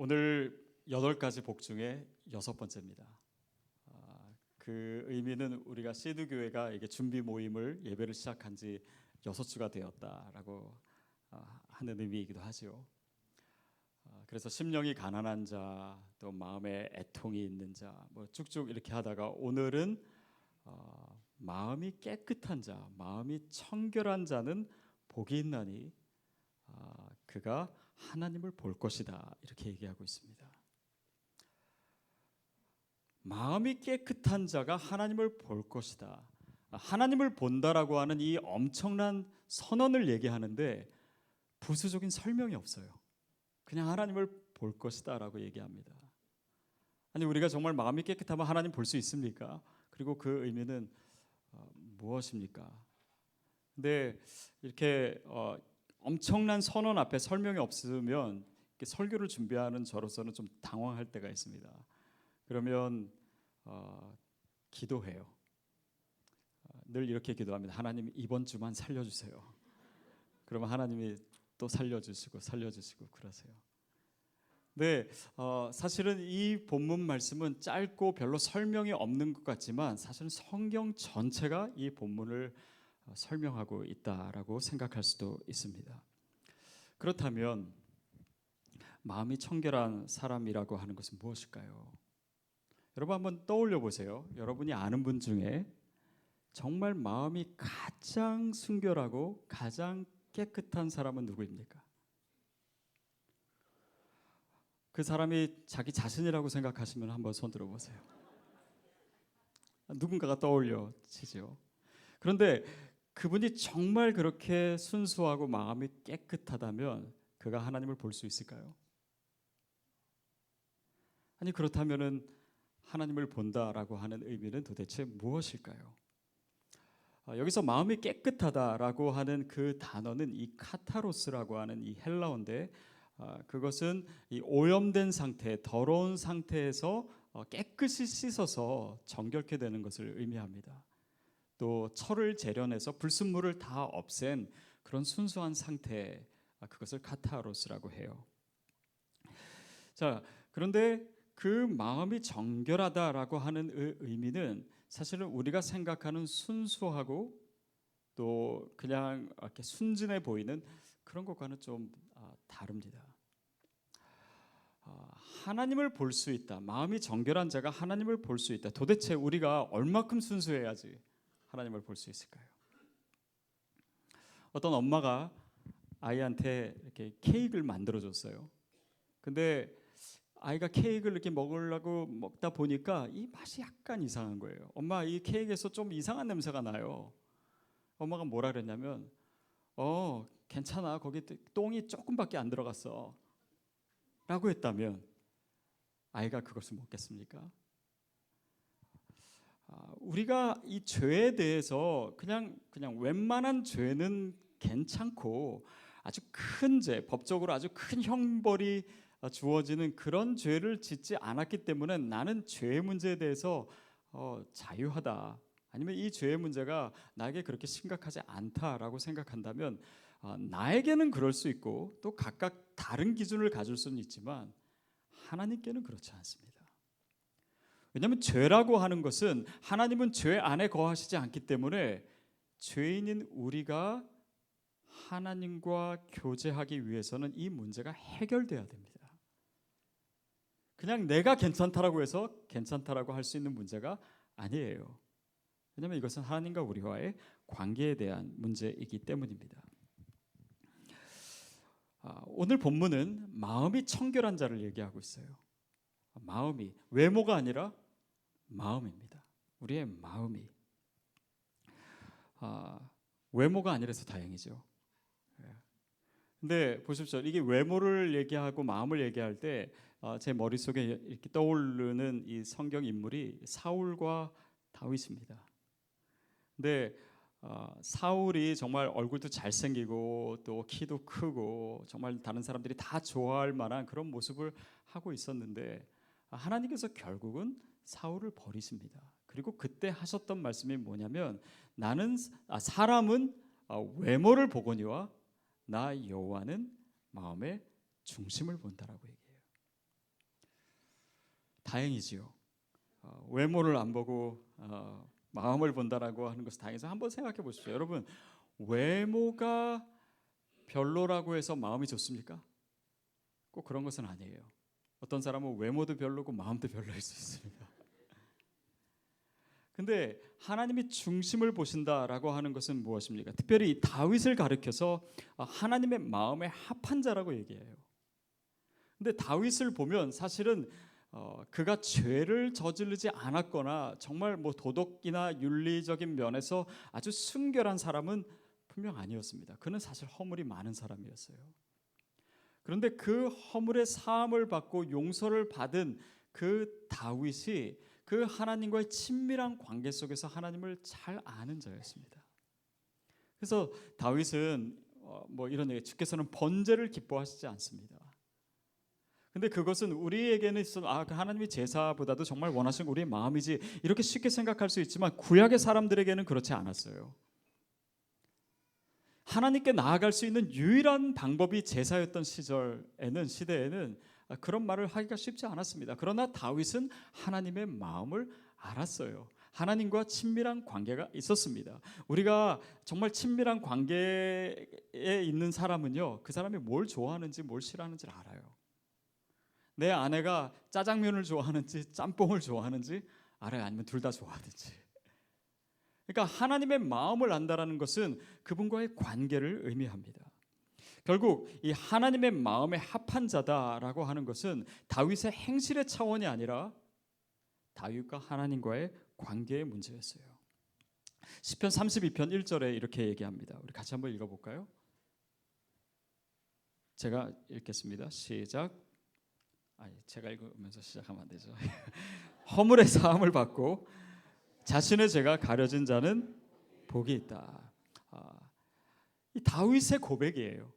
오늘 8가지 복 중에 6번째입니다. 그 의미는 우리가 시드 교회가 이게 준비 모임을 예배를 시작한 지 6주가 되었다라고 하는 의미이기도 하죠. 그래서 심령이 가난한 자, 또 마음에 애통이 있는 자, 뭐 쭉쭉 이렇게 하다가 오늘은 마음이 깨끗한 자, 마음이 청결한 자는 복이 있나니 그가 하나님을 볼 것이다, 이렇게 얘기하고 있습니다. 마음이 깨끗한 자가 하나님을 볼 것이다. 하나님을 본다라고 하는 이 엄청난 선언을 얘기하는데 부수적인 설명이 없어요. 그냥 하나님을 볼 것이다 라고 얘기합니다. 아니, 우리가 정말 마음이 깨끗하면 하나님 볼 수 있습니까? 그리고 그 의미는 무엇입니까? 근데 이렇게 엄청난 선언 앞에 설명이 없으면 설교를 준비하는 저로서는 좀 당황할 때가 있습니다. 그러면 기도해요. 늘 이렇게 기도합니다. 하나님, 이번 주만 살려주세요. 그러면 하나님이 또 살려주시고 그러세요. 네, 사실은 이 본문 말씀은 짧고 별로 설명이 없는 것 같지만 사실은 성경 전체가 이 본문을 설명하고 있다라고 생각할 수도 있습니다. 그렇다면 마음이 청결한 사람이라고 하는 것은 무엇일까요? 여러분 한번 떠올려 보세요. 여러분이 아는 분 중에 정말 마음이 가장 순결하고 가장 깨끗한 사람은 누구입니까? 그 사람이 자기 자신이라고 생각하시면 한번 손 들어보세요. 누군가가 떠올려지죠. 그런데 그분이 정말 그렇게 순수하고 마음이 깨끗하다면 그가 하나님을 볼 수 있을까요? 아니, 그렇다면은 하나님을 본다라고 하는 의미는 도대체 무엇일까요? 여기서 마음이 깨끗하다라고 하는 그 단어는 이 카타로스라고 하는 이 헬라어인데 그것은 이 오염된 상태, 더러운 상태에서 깨끗이 씻어서 정결케 되는 것을 의미합니다. 또 철을 재련해서 불순물을 다 없앤 그런 순수한 상태, 그것을 카타로스라고 해요. 자, 그런데 그 마음이 정결하다라고 하는 의미는 사실은 우리가 생각하는 순수하고 또 그냥 이렇게 순진해 보이는 그런 것과는 좀 다릅니다. 하나님을 볼 수 있다. 마음이 정결한 자가 하나님을 볼 수 있다. 도대체 우리가 얼마큼 순수해야지 하나님을 볼 수 있을까요? 어떤 엄마가 아이한테 이렇게 케이크를 만들어 줬어요. 근데 아이가 케이크를 이렇게 먹으려고 먹다 보니까 이 맛이 약간 이상한 거예요. 엄마, 이 케이크에서 좀 이상한 냄새가 나요. 엄마가 뭐라 그랬냐면 괜찮아, 거기 똥이 조금밖에 안 들어갔어 라고 했다면 아이가 그것을 먹겠습니까? 우리가 이 죄에 대해서 그냥 웬만한 죄는 괜찮고 아주 큰 죄, 법적으로 아주 큰 형벌이 주어지는 그런 죄를 짓지 않았기 때문에 나는 죄의 문제에 대해서 자유하다, 아니면 이 죄의 문제가 나에게 그렇게 심각하지 않다라고 생각한다면 나에게는 그럴 수 있고 또 각각 다른 기준을 가질 수는 있지만 하나님께는 그렇지 않습니다. 왜냐하면 죄라고 하는 것은 하나님은 죄 안에 거하시지 않기 때문에 죄인인 우리가 하나님과 교제하기 위해서는 이 문제가 해결돼야 됩니다. 그냥 내가 괜찮다라고 해서 괜찮다라고 할 수 있는 문제가 아니에요. 왜냐하면 이것은 하나님과 우리와의 관계에 대한 문제이기 때문입니다. 오늘 본문은 마음이 청결한 자를 얘기하고 있어요. 마음이, 외모가 아니라 마음입니다. 우리의 마음이. 외모가 아니라서 다행이죠. 근데 보십시오. 이게 외모를 얘기하고 마음을 얘기할 때 제 머릿속에 이렇게 떠오르는 이 성경 인물이 사울과 다윗입니다. 근데 사울이 정말 얼굴도 잘생기고 또 키도 크고 정말 다른 사람들이 다 좋아할 만한 그런 모습을 하고 있었는데 하나님께서 결국은 사울을 버리십니다. 그리고 그때 하셨던 말씀이 뭐냐면 사람은 외모를 보거니와 나 여호와는 마음의 중심을 본다라고 얘기해요. 다행이지요. 외모를 안 보고 마음을 본다라고 하는 것은 다행해서 한번 생각해 보십시오. 여러분, 외모가 별로라고 해서 마음이 좋습니까? 꼭 그런 것은 아니에요. 어떤 사람은 외모도 별로고 마음도 별로일 수 있습니다. 근데 하나님이 중심을 보신다라고 하는 것은 무엇입니까? 특별히 다윗을 가리켜서 하나님의 마음에 합한 자라고 얘기해요. 근데 다윗을 보면 사실은 그가 죄를 저지르지 않았거나 정말 뭐 도덕이나 윤리적인 면에서 아주 순결한 사람은 분명 아니었습니다. 그는 사실 허물이 많은 사람이었어요. 그런데 그 허물의 사함을 받고 용서를 받은 그 다윗이 그 하나님과의 친밀한 관계 속에서 하나님을 잘 아는 자였습니다. 그래서 다윗은 뭐 이런 얘기, 주께서는 번제를 기뻐하시지 않습니다. 근데 그것은 우리에게는 있어 그 하나님이 제사보다도 정말 원하시는 우리의 마음이지 이렇게 쉽게 생각할 수 있지만 구약의 사람들에게는 그렇지 않았어요. 하나님께 나아갈 수 있는 유일한 방법이 제사였던 시대에는 그런 말을 하기가 쉽지 않았습니다. 그러나 다윗은 하나님의 마음을 알았어요. 하나님과 친밀한 관계가 있었습니다. 우리가 정말 친밀한 관계에 있는 사람은요, 그 사람이 뭘 좋아하는지 뭘 싫어하는지를 알아요. 내 아내가 짜장면을 좋아하는지 짬뽕을 좋아하는지 알아요. 아니면 둘 다 좋아하든지. 그러니까 하나님의 마음을 안다라는 것은 그분과의 관계를 의미합니다. 결국 이 하나님의 마음에 합한 자다라고 하는 것은 다윗의 행실의 차원이 아니라 다윗과 하나님과의 관계의 문제였어요. 시편 32편 1절에 이렇게 얘기합니다. 우리 같이 한번 읽어볼까요? 제가 읽겠습니다. 시작. 제가 읽으면서 시작하면 안 되죠. 허물의 사함을 받고 자신의 죄가 가려진 자는 복이 있다. 이 다윗의 고백이에요.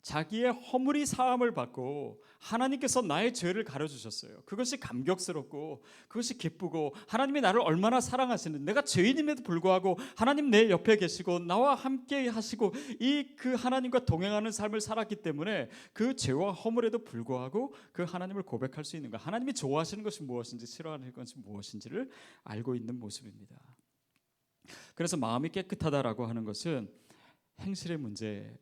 자기의 허물이 사함을 받고 하나님께서 나의 죄를 가려주셨어요. 그것이 감격스럽고 그것이 기쁘고 하나님이 나를 얼마나 사랑하시는지, 내가 죄인임에도 불구하고 하나님 내 옆에 계시고 나와 함께 하시고 이 그 하나님과 동행하는 삶을 살았기 때문에 그 죄와 허물에도 불구하고 그 하나님을 고백할 수 있는 것, 하나님이 좋아하시는 것이 무엇인지 싫어하는 것이 무엇인지를 알고 있는 모습입니다. 그래서 마음이 깨끗하다라고 하는 것은 행실의 문제가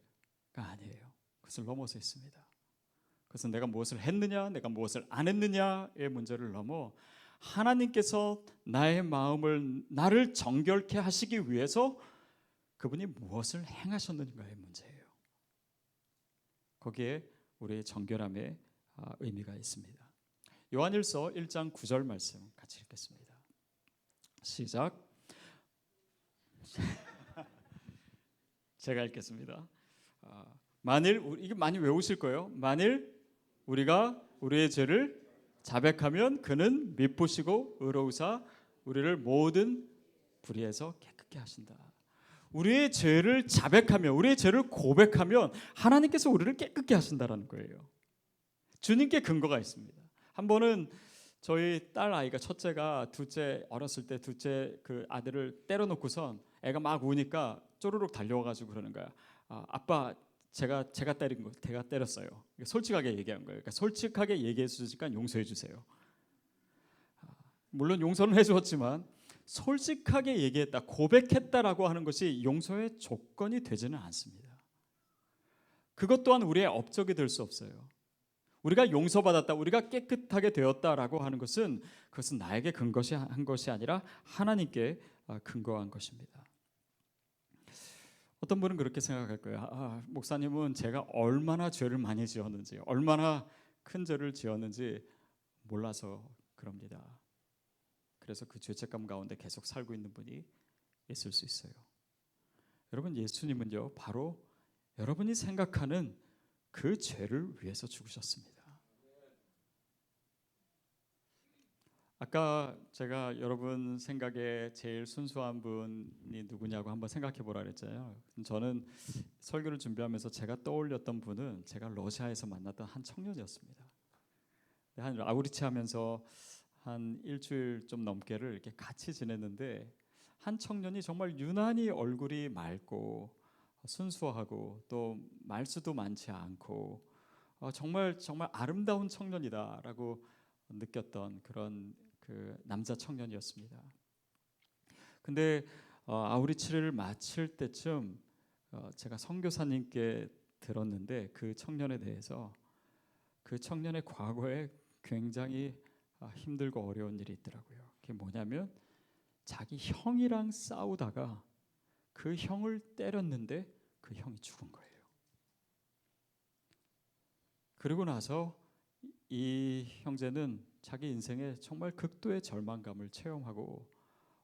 아니에요. 그것을 넘어서 있습니다. 그것은 내가 무엇을 했느냐, 내가 무엇을 안 했느냐의 문제를 넘어 하나님께서 나의 마음을, 나를 정결케 하시기 위해서 그분이 무엇을 행하셨는가의 문제예요. 거기에 우리의 정결함의 의미가 있습니다. 요한일서 1장 9절 말씀 같이 읽겠습니다. 시작. 제가 읽겠습니다. 만일 이게 많이 외우실 거예요. 만일 우리가 우리의 죄를 자백하면 그는 미쁘시고 의로우사 우리를 모든 불의에서 깨끗게 하신다. 우리의 죄를 자백하면, 우리의 죄를 고백하면 하나님께서 우리를 깨끗게 하신다라는 거예요. 주님께 근거가 있습니다. 한 번은 저희 딸 아이가, 첫째가 둘째 어렸을 때 둘째 그 아들을 때려놓고선 애가 막 우니까 쪼르륵 달려와가지고 그러는 거야. 아빠 제가 때린 거, 제가 때렸어요. 솔직하게 얘기한 거예요. 그러니까 솔직하게 얘기해 주시니까 용서해 주세요. 물론 용서는 해주었지만 솔직하게 얘기했다, 고백했다라고 하는 것이 용서의 조건이 되지는 않습니다. 그것 또한 우리의 업적이 될 수 없어요. 우리가 용서받았다, 우리가 깨끗하게 되었다라고 하는 것은 그것은 나에게 한 것이 아니라 하나님께 근거한 것입니다. 어떤 분은 그렇게 생각할 거예요. 목사님은 제가 얼마나 죄를 많이 지었는지, 얼마나 큰 죄를 지었는지 몰라서 그럽니다. 그래서 그 죄책감 가운데 계속 살고 있는 분이 있을 수 있어요. 여러분, 예수님은요, 바로 여러분이 생각하는 그 죄를 위해서 죽으셨습니다. 아까 제가 여러분 생각에 제일 순수한 분이 누구냐고 한번 생각해 보라 그랬잖아요. 저는 설교를 준비하면서 제가 떠올렸던 분은 제가 러시아에서 만났던 한 청년이었습니다. 한 아우리치 하면서 한 일주일 좀 넘게를 이렇게 같이 지냈는데, 한 청년이 정말 유난히 얼굴이 맑고 순수하고 또 말수도 많지 않고 정말 아름다운 청년이다라고 느꼈던 그런 그 남자 청년이었습니다. 근데 아우리치를 마칠 때쯤 제가 선교사님께 들었는데 그 청년에 대해서 그 청년의 과거에 굉장히 힘들고 어려운 일이 있더라고요. 그게 뭐냐면 자기 형이랑 싸우다가 그 형을 때렸는데 그 형이 죽은 거예요. 그리고 나서 이 형제는 자기 인생에 정말 극도의 절망감을 체험하고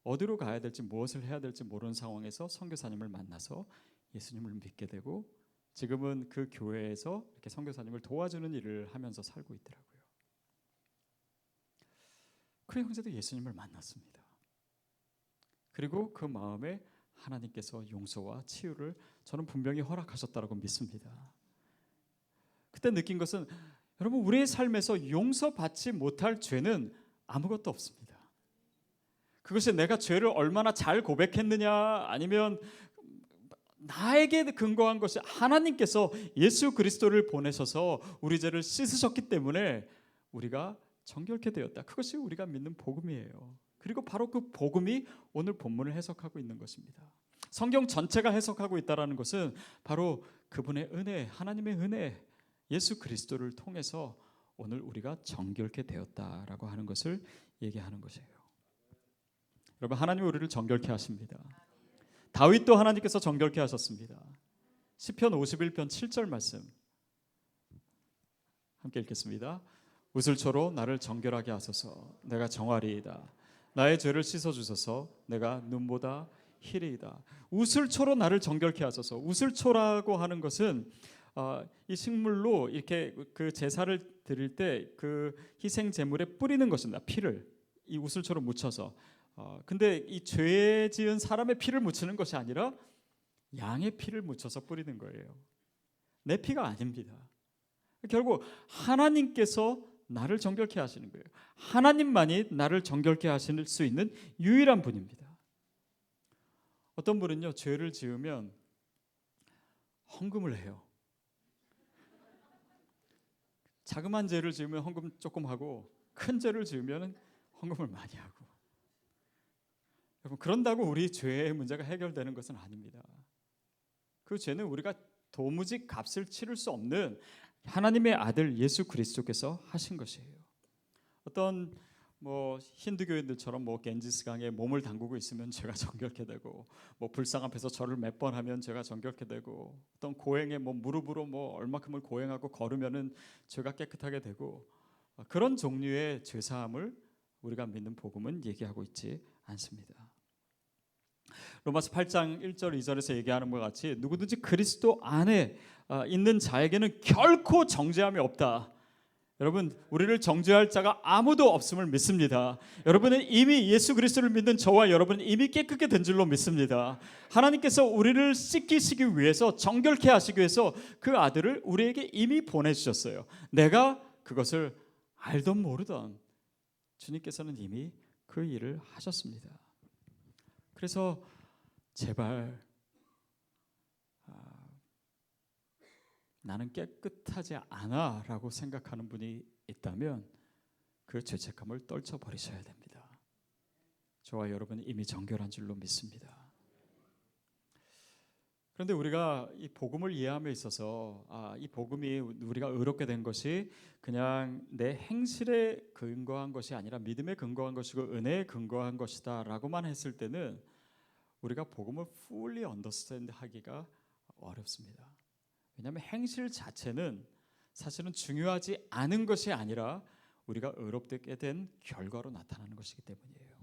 어디로 가야 될지 무엇을 해야 될지 모르는 상황에서 선교사님을 만나서 예수님을 믿게 되고 지금은 그 교회에서 이렇게 선교사님을 도와주는 일을 하면서 살고 있더라고요. 그 형제도 예수님을 만났습니다. 그리고 그 마음에 하나님께서 용서와 치유를 저는 분명히 허락하셨다고 믿습니다. 그때 느낀 것은 여러분 우리의 삶에서 용서받지 못할 죄는 아무것도 없습니다. 그것이 내가 죄를 얼마나 잘 고백했느냐 아니면 나에게 근거한 것이 하나님께서 예수 그리스도를 보내셔서 우리 죄를 씻으셨기 때문에 우리가 정결케 되었다. 그것이 우리가 믿는 복음이에요. 그리고 바로 그 복음이 오늘 본문을 해석하고 있는 것입니다. 성경 전체가 해석하고 있다는 것은 바로 그분의 은혜, 하나님의 은혜, 예수 그리스도를 통해서 오늘 우리가 정결케 되었다라고 하는 것을 얘기하는 것이에요. 여러분 하나님이 우리를 정결케 하십니다. 다윗도 하나님께서 정결케 하셨습니다. 시편 51편 7절 말씀 함께 읽겠습니다. 우슬초로 나를 정결하게 하소서 내가 정하리이다. 나의 죄를 씻어주소서 내가 눈보다 희리이다. 우슬초로 나를 정결케 하소서. 우슬초라고 하는 것은 이 식물로 이렇게 그 제사를 드릴 때 그 희생 제물에 뿌리는 것입니다. 피를 이 우슬초로 묻혀서. 근데 이 죄 지은 사람의 피를 묻히는 것이 아니라 양의 피를 묻혀서 뿌리는 거예요. 내 피가 아닙니다. 결국 하나님께서 나를 정결케 하시는 거예요. 하나님만이 나를 정결케 하실 수 있는 유일한 분입니다. 어떤 분은요 죄를 지으면 헌금을 해요. 자그마한 죄를 지으면 헌금 조금 하고 큰 죄를 지으면 헌금을 많이 하고. 여러분 그런다고 우리 죄의 문제가 해결되는 것은 아닙니다. 그 죄는 우리가 도무지 값을 치를 수 없는 하나님의 아들 예수 그리스도께서 하신 것이에요. 어떤 힌두교인들처럼 겐지스강에 몸을 담그고 있으면 죄가 정결케 되고 불상 앞에서 절을 몇 번 하면 죄가 정결케 되고 어떤 고행에 무릎으로 얼마큼을 고행하고 걸으면은 죄가 깨끗하게 되고 그런 종류의 죄 사함을 우리가 믿는 복음은 얘기하고 있지 않습니다. 로마서 8장 1절 2절에서 얘기하는 것 같이 누구든지 그리스도 안에 있는 자에게는 결코 정죄함이 없다. 여러분 우리를 정죄할 자가 아무도 없음을 믿습니다. 여러분은 이미 예수 그리스도를 믿는 저와 여러분은 이미 깨끗게 된 줄로 믿습니다. 하나님께서 우리를 씻기시기 위해서 정결케 하시기 위해서 그 아들을 우리에게 이미 보내주셨어요. 내가 그것을 알던 모르던 주님께서는 이미 그 일을 하셨습니다. 그래서 제발 나는 깨끗하지 않아 라고 생각하는 분이 있다면 그 죄책감을 떨쳐버리셔야 됩니다. 저와 여러분은 이미 정결한 줄로 믿습니다. 그런데 우리가 이 복음을 이해함에 있어서 이 복음이 우리가 의롭게 된 것이 그냥 내 행실에 근거한 것이 아니라 믿음에 근거한 것이고 은혜에 근거한 것이다 라고만 했을 때는 우리가 복음을 fully understand 하기가 어렵습니다. 왜냐하면 행실 자체는 사실은 중요하지 않은 것이 아니라 우리가 의롭게 된 결과로 나타나는 것이기 때문이에요.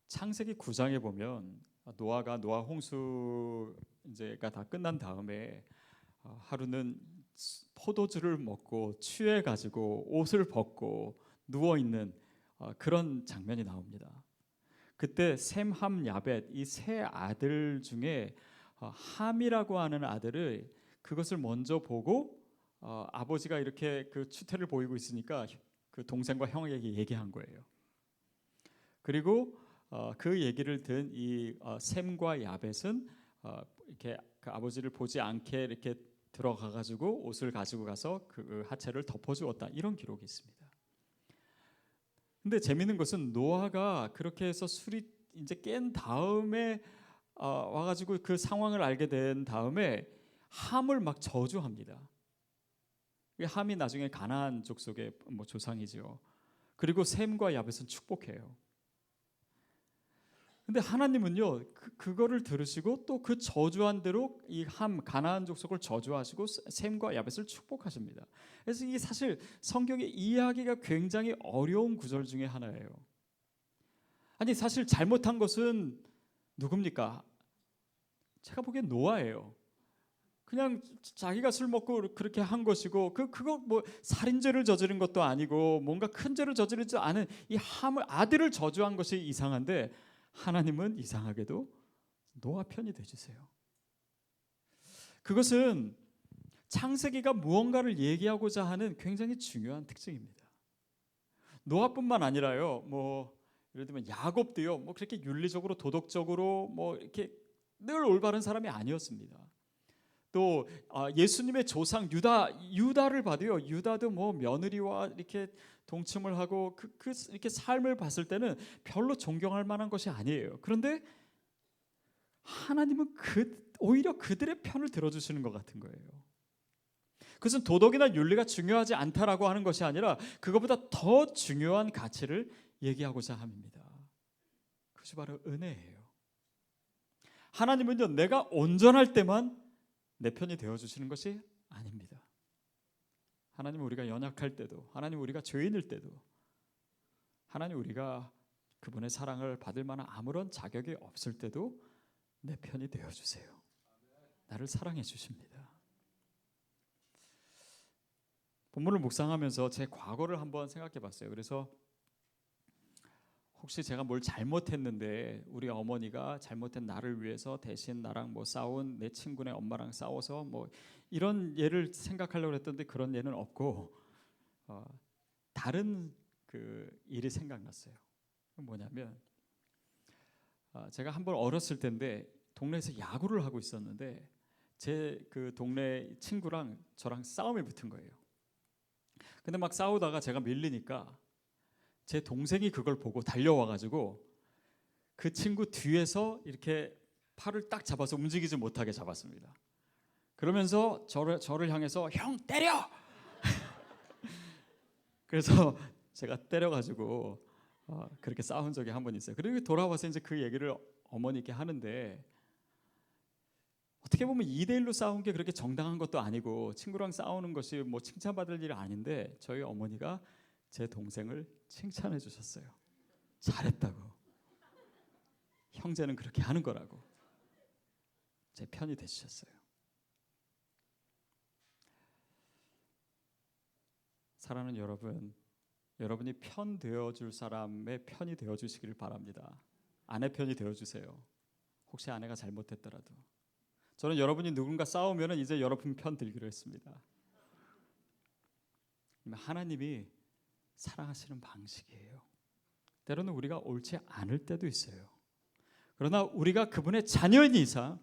창세기 9장에 보면 노아가 노아 홍수가 다 끝난 다음에 하루는 포도주를 먹고 취해 가지고 옷을 벗고 누워 있는 그런 장면이 나옵니다. 그때 셈, 함, 야벳 이 세 아들 중에 함이라고 하는 아들을 그것을 먼저 보고 아버지가 이렇게 그 추태를 보이고 있으니까 그 동생과 형에게 얘기한 거예요. 그리고 그 얘기를 든 이 셈과 야벳은 이렇게 그 아버지를 보지 않게 이렇게 들어가 가지고 옷을 가지고 가서 그 하체를 덮어주었다, 이런 기록이 있습니다. 근데 재미있는 것은 노아가 그렇게 해서 술이 이제 깬 다음에 와가지고 그 상황을 알게 된 다음에 함을 막 저주합니다. 함이 나중에 가나안 족속의 뭐 조상이죠. 그리고 셈과 야벳은 축복해요. 근데 하나님은요, 그거를 들으시고 또 그 저주한 대로 이 함 가나안 족속을 저주하시고 셈과 야벳을 축복하십니다. 그래서 이게 사실 성경의 이해하기가 굉장히 어려운 구절 중에 하나예요. 아니 사실 잘못한 것은 누굽니까? 제가 보기엔 노아예요. 그냥 자기가 술 먹고 그렇게 한 것이고 그거 뭐 살인죄를 저지른 것도 아니고 뭔가 큰 죄를 저지르지 않은 이 함을 아들을 저주한 것이 이상한데 하나님은 이상하게도 노아 편이 되주세요. 그것은 창세기가 무언가를 얘기하고자 하는 굉장히 중요한 특징입니다. 노아뿐만 아니라요, 뭐 예를 들면 야곱도요, 뭐 그렇게 윤리적으로 도덕적으로 뭐 이렇게 늘 올바른 사람이 아니었습니다. 또 예수님의 조상 유다를 봐도요, 유다도 뭐 며느리와 이렇게 동침을 하고 이렇게 삶을 봤을 때는 별로 존경할 만한 것이 아니에요. 그런데 하나님은 오히려 그들의 편을 들어주시는 것 같은 거예요. 그것은 도덕이나 윤리가 중요하지 않다라고 하는 것이 아니라 그것보다 더 중요한 가치를 얘기하고자 합니다. 그것이 바로 은혜예요. 하나님은요, 내가 온전할 때만 내 편이 되어주시는 것이 아닙니다. 하나님 우리가 연약할 때도, 하나님 우리가 죄인일 때도, 하나님 우리가 그분의 사랑을 받을 만한 아무런 자격이 없을 때도 내 편이 되어주세요. 나를 사랑해 주십니다. 본문을 묵상하면서 제 과거를 한번 생각해 봤어요. 그래서 혹시 제가 뭘 잘못했는데 우리 어머니가 잘못된 나를 위해서 대신 나랑 뭐 싸운 내 친구네 엄마랑 싸워서 뭐 이런 예를 생각하려고 했던데 그런 예는 없고 다른 그 일이 생각났어요. 뭐냐면 제가 한번 어렸을 때인데 동네에서 야구를 하고 있었는데 제 그 동네 친구랑 저랑 싸움이 붙은 거예요. 근데 막 싸우다가 제가 밀리니까 제 동생이 그걸 보고 달려와가지고 그 친구 뒤에서 이렇게 팔을 딱 잡아서 움직이지 못하게 잡았습니다. 그러면서 저를 향해서 형 때려! 그래서 제가 때려가지고 그렇게 싸운 적이 한 번 있어요. 그리고 돌아와서 이제 그 얘기를 어머니께 하는데 어떻게 보면 2대1로 싸운 게 그렇게 정당한 것도 아니고 친구랑 싸우는 것이 뭐 칭찬받을 일이 아닌데 저희 어머니가 제 동생을 칭찬해 주셨어요. 잘했다고. 형제는 그렇게 하는 거라고. 제 편이 되주셨어요. 사랑하는 여러분, 여러분이 편 되어줄 사람의 편이 되어주시기를 바랍니다. 아내 편이 되어주세요. 혹시 아내가 잘못했더라도. 저는 여러분이 누군가 싸우면 이제 여러분 편 들기로 했습니다. 하나님이 사랑하시는 방식이에요. 때로는 우리가 옳지 않을 때도 있어요. 그러나 우리가 그분의 자녀인 이상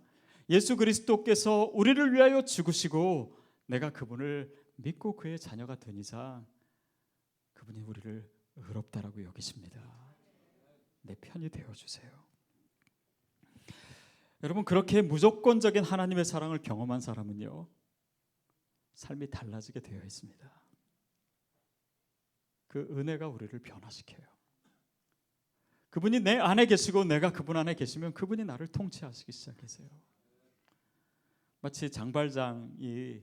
예수 그리스도께서 우리를 위하여 죽으시고 내가 그분을 믿고 그의 자녀가 된 이상 그분이 우리를 의롭다라고 여기십니다. 내 편이 되어주세요. 여러분, 그렇게 무조건적인 하나님의 사랑을 경험한 사람은요, 삶이 달라지게 되어 있습니다. 그 은혜가 우리를 변화시켜요. 그분이 내 안에 계시고 내가 그분 안에 계시면 그분이 나를 통치하시기 시작하세요. 마치 장발장이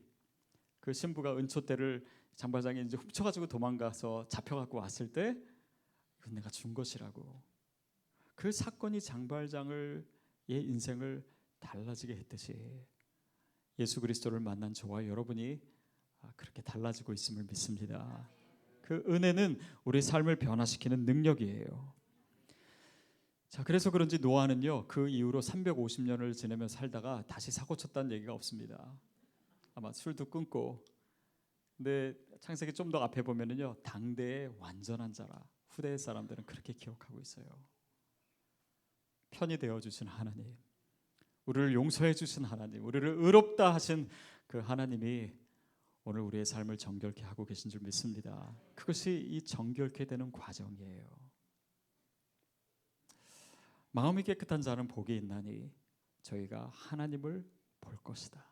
그 신부가 은초 때를 장발장이 이제 훔쳐가지고 도망가서 잡혀갖고 왔을 때 이건 내가 준 것이라고. 그 사건이 장발장의 인생을 달라지게 했듯이 예수 그리스도를 만난 저와 여러분이 그렇게 달라지고 있음을 믿습니다. 그 은혜는 우리 삶을 변화시키는 능력이에요. 자, 그래서 그런지 노아는요, 그 이후로 350년을 지내며 살다가 다시 사고 쳤다는 얘기가 없습니다. 아마 술도 끊고. 근데 창세기 좀 더 앞에 보면은요, 당대의 완전한 자라. 후대의 사람들은 그렇게 기억하고 있어요. 편이 되어 주신 하나님, 우리를 용서해 주신 하나님, 우리를 의롭다 하신 그 하나님이 오늘 우리의 삶을 정결케 하고 계신 줄 믿습니다. 그것이 이 정결케 되는 과정이에요. 마음이 깨끗한 자는 복이 있나니 저희가 하나님을 볼 것이다.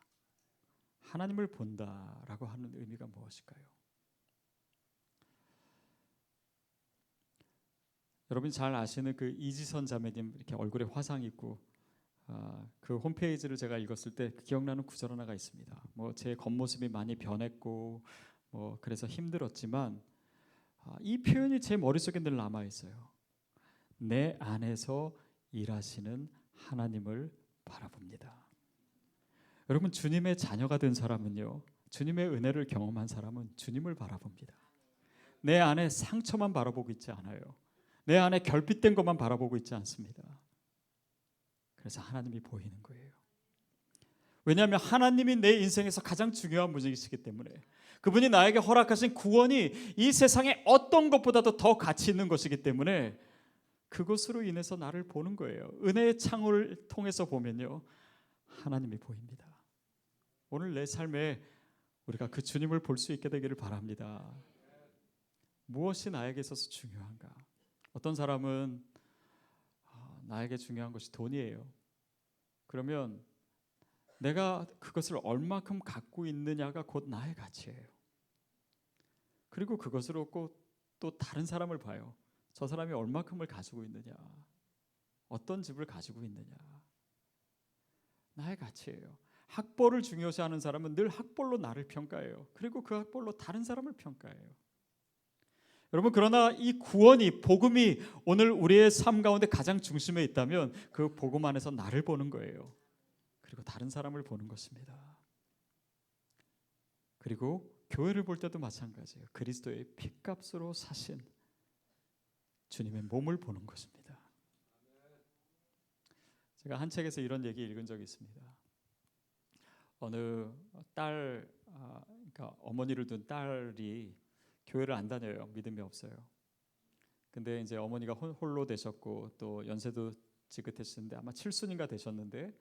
하나님을 본다라고 하는 의미가 무엇일까요? 여러분이 잘 아시는 그 이지선 자매님 이렇게 얼굴에 화상 있고 그 홈페이지를 제가 읽었을 때 기억나는 구절 하나가 있습니다. 뭐 제 겉모습이 많이 변했고 뭐 그래서 힘들었지만 이 표현이 제 머릿속에 늘 남아 있어요. 내 안에서 일하시는 하나님을 바라봅니다. 여러분, 주님의 자녀가 된 사람은요, 주님의 은혜를 경험한 사람은 주님을 바라봅니다. 내 안에 상처만 바라보고 있지 않아요. 내 안에 결핍된 것만 바라보고 있지 않습니다. 그래서 하나님이 보이는 거예요. 왜냐하면 하나님이 내 인생에서 가장 중요한 분이시기 때문에, 그분이 나에게 허락하신 구원이 이 세상에 어떤 것보다도 더 가치 있는 것이기 때문에 그것으로 인해서 나를 보는 거예요. 은혜의 창을 통해서 보면요, 하나님이 보입니다. 오늘 내 삶에 우리가 그 주님을 볼 수 있게 되기를 바랍니다. 무엇이 나에게 있어서 중요한가? 어떤 사람은 나에게 중요한 것이 돈이에요. 그러면 내가 그것을 얼마큼 갖고 있느냐가 곧 나의 가치예요. 그리고 그것으로 또 다른 사람을 봐요. 저 사람이 얼마큼을 가지고 있느냐, 어떤 집을 가지고 있느냐, 나의 가치예요. 학벌을 중요시하는 사람은 늘 학벌로 나를 평가해요. 그리고 그 학벌로 다른 사람을 평가해요. 여러분, 그러나 이 구원이, 복음이 오늘 우리의 삶 가운데 가장 중심에 있다면 그 복음 안에서 나를 보는 거예요. 그리고 다른 사람을 보는 것입니다. 그리고 교회를 볼 때도 마찬가지예요. 그리스도의 핏값으로 사신 주님의 몸을 보는 것입니다. 제가 한 책에서 이런 얘기 읽은 적이 있습니다. 어느 그러니까 어머니를 둔 딸이 교회를 안 다녀요. 믿음이 없어요. 근데 이제 어머니가 홀로 되셨고 또 연세도 지긋하셨는데 아마 칠순인가 되셨는데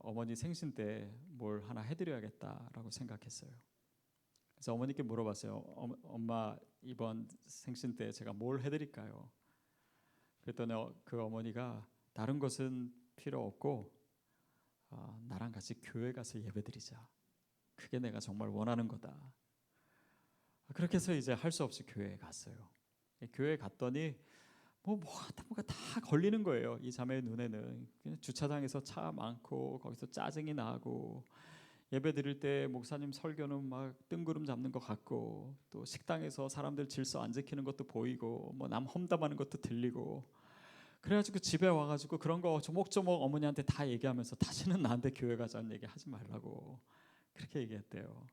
어머니 생신 때 뭘 하나 해드려야겠다라고 생각했어요. 그래서 어머니께 물어봤어요. 엄마, 이번 생신 때 제가 뭘 해드릴까요? 그랬더니 그 어머니가 다른 것은 필요 없고 나랑 같이 교회 가서 예배드리자. 그게 내가 정말 원하는 거다. 그렇게 해서 이제 할 수 없이 교회에 갔어요. 교회에 갔더니 뭐가 다 걸리는 거예요. 이 자매의 눈에는 그냥 주차장에서 차 많고 거기서 짜증이 나고, 예배 드릴 때 목사님 설교는 막 뜬구름 잡는 것 같고, 또 식당에서 사람들 질서 안 지키는 것도 보이고, 뭐 남 험담하는 것도 들리고, 그래가지고 집에 와가지고 그런 거 조목조목 어머니한테 다 얘기하면서 다시는 나한테 교회 가자는 얘기 하지 말라고 그렇게 얘기했대요.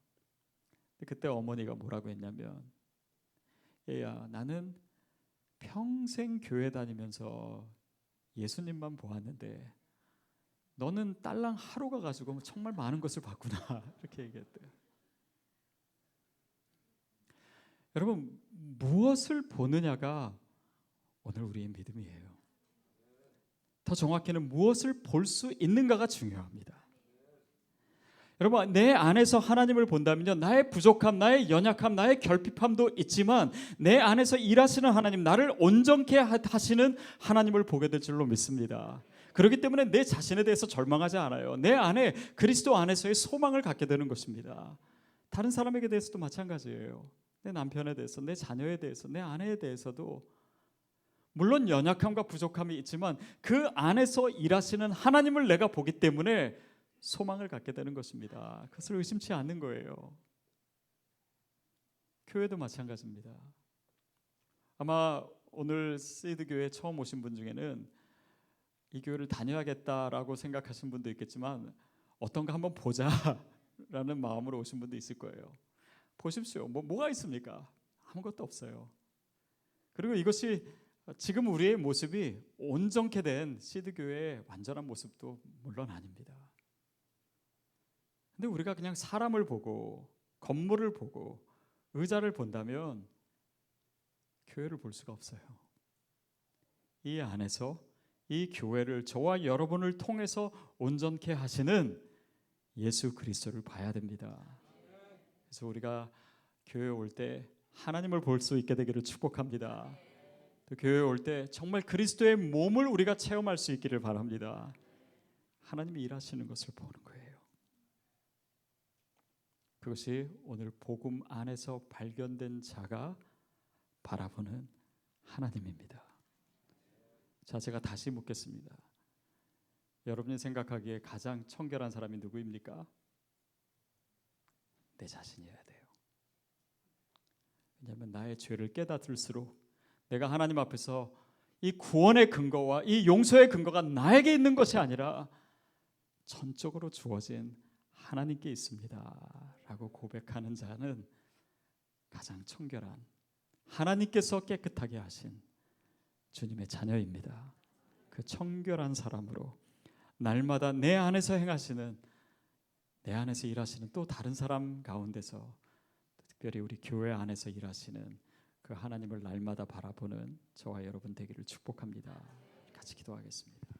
근데 그때 어머니가 뭐라고 했냐면, 얘야, 나는 평생 교회 다니면서 예수님만 보았는데 너는 딸랑 하루가 가지고 정말 많은 것을 봤구나 이렇게 얘기했대요. 여러분, 무엇을 보느냐가 오늘 우리의 믿음이에요. 더 정확히는 무엇을 볼 수 있는가가 중요합니다. 여러분, 내 안에서 하나님을 본다면요, 나의 부족함, 나의 연약함, 나의 결핍함도 있지만 내 안에서 일하시는 하나님, 나를 온전케 하시는 하나님을 보게 될 줄로 믿습니다. 그렇기 때문에 내 자신에 대해서 절망하지 않아요. 내 안에 그리스도 안에서의 소망을 갖게 되는 것입니다. 다른 사람에게 대해서도 마찬가지예요. 내 남편에 대해서, 내 자녀에 대해서, 내 아내에 대해서도 물론 연약함과 부족함이 있지만 그 안에서 일하시는 하나님을 내가 보기 때문에 소망을 갖게 되는 것입니다. 그것을 의심치 않는 거예요. 교회도 마찬가지입니다. 아마 오늘 시드 교회 처음 오신 분 중에는 이 교회를 다녀야겠다라고 생각하신 분도 있겠지만 어떤가 한번 보자라는 마음으로 오신 분도 있을 거예요. 보십시오. 뭐가 있습니까? 아무것도 없어요. 그리고 이것이 지금 우리의 모습이 온전케 된 시드 교회의 완전한 모습도 물론 아닙니다. 근데 우리가 그냥 사람을 보고 건물을 보고 의자를 본다면 교회를 볼 수가 없어요. 이 안에서 이 교회를 저와 여러분을 통해서 온전케 하시는 예수 그리스도를 봐야 됩니다. 그래서 우리가 교회 올 때 하나님을 볼 수 있게 되기를 축복합니다. 또 교회 올 때 정말 그리스도의 몸을 우리가 체험할 수 있기를 바랍니다. 하나님이 일하시는 것을 보는 거예요. 그것이 오늘 복음 안에서 발견된 자가 바라보는 하나님입니다. 자, 제가 다시 묻겠습니다. 여러분이 생각하기에 가장 청결한 사람이 누구입니까? 내 자신이어야 돼요. 왜냐하면 나의 죄를 깨닫을수록 내가 하나님 앞에서 이 구원의 근거와 이 용서의 근거가 나에게 있는 것이 아니라 전적으로 주어진 하나님께 있습니다 라고 고백하는 자는 가장 청결한, 하나님께서 깨끗하게 하신 주님의 자녀입니다. 그 청결한 사람으로 날마다 내 안에서 행하시는, 내 안에서 일하시는 또 다른 사람 가운데서, 특별히 우리 교회 안에서 일하시는 그 하나님을 날마다 바라보는 저와 여러분 되기를 축복합니다. 같이 기도하겠습니다.